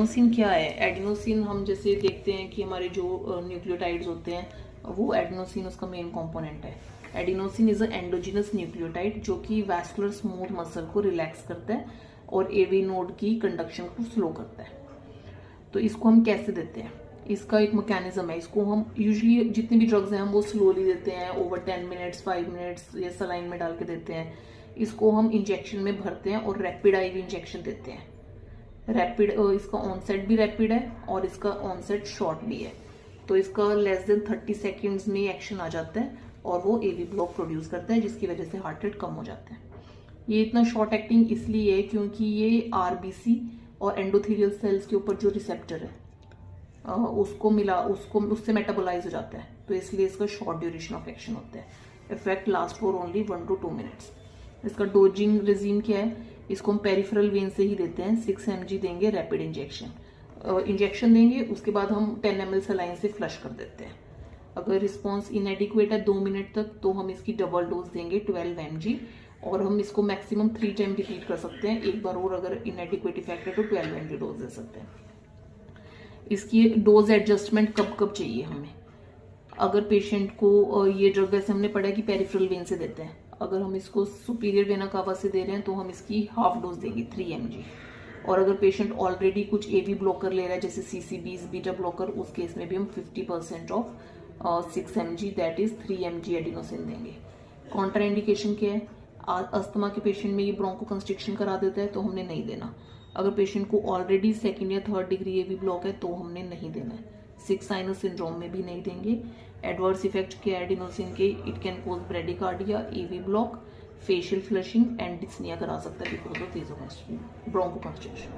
Adenosine क्या है? Adenosine हम जैसे देखते हैं कि हमारे जो न्यूक्लियोटाइड्स होते हैं वो एडिनोसिन उसका मेन कंपोनेंट है। Adenosine is a endogenous nucleotide जो कि वैस्कुलर स्मूथ मसल को रिलैक्स करता है और एवी नोड की कंडक्शन को स्लो करता है। तो इसको हम कैसे देते हैं? इसका एक मैकेनिज्म है। इसको हम यूजुअली जितनी भी ड्रग्स हैं हम वो स्लोली देते हैं, ओवर 10 मिनट्स 5 मिनट्स या सलाइन में डाल के देते हैं। इसको हम इंजेक्शन में भरते हैं और रैपिड आईवी इंजेक्शन देते हैं। रैपिड इसका ऑनसेट भी रैपिड है और इसका ऑनसेट शॉर्ट भी है। तो इसका लेस देन 30 सेकेंड्स में एक्शन आ जाता है और वो एवी ब्लॉक प्रोड्यूस करता है जिसकी वजह से हार्ट रेट कम हो जाता है। ये इतना शॉर्ट एक्टिंग इसलिए है क्योंकि ये आरबीसी और एंडोथेलियल सेल्स के ऊपर जो रिसेप्टर है उससे मेटाबोलाइज हो जाता है, तो इसलिए इसका शॉर्ट ड्यूरेशन ऑफ एक्शन होता है। Effect last for only 1 to 2 minutes. इसका डोजिंग रेजिम क्या है? इसको हम पेरिफेरल वेन से ही देते हैं। 6 mg देंगे रैपिड इंजेक्शन देंगे, उसके बाद हम 10 ml सलाइन से फ्लश कर देते हैं। अगर रिस्पॉन्स इनएडिक्वेट है 2 मिनट तक तो हम इसकी डबल डोज देंगे 12 mg और हम इसको मैक्सिमम 3 टाइम रिपीट कर सकते हैं। एक बार और अगर इनएडिक्वेट इफेक्ट है तो 12 mg डोज दे सकते हैं। इसकी डोज एडजस्टमेंट कब कब चाहिए हमें? अगर पेशेंट को ये ड्रग वैसे हमने पढ़ा है कि पेरिफेरल वेन से देते हैं, अगर हम इसको सुपीरियर वेना कावा से दे रहे हैं तो हम इसकी हाफ डोज देंगे 3 mg। और अगर पेशेंट ऑलरेडी कुछ एवी ब्लॉकर ले रहा है जैसे सीसीबीज बीटा ब्लॉकर, उस केस में भी हम 50% of 6 mg that is 3 mg adenosine देंगे। कॉन्ट्रा इंडिकेशन क्या है? अस्थमा के पेशेंट में ये ब्रोंको कंस्ट्रिक्शन करा देता है तो हमने नहीं देना। अगर पेशेंट को ऑलरेडी 2nd या 3rd डिग्री एवी ब्लॉक है तो हमने नहीं देना है। 6 साइनस सिंड्रोम में भी नहीं देंगे। एडवर्स इफेक्ट के एडिनोसिन के it can cause bradycardia, AV block, facial flushing and dyspnoea करा सकता है बिकॉज ऑफ ब्रोंको कंस्ट्रिक्शन।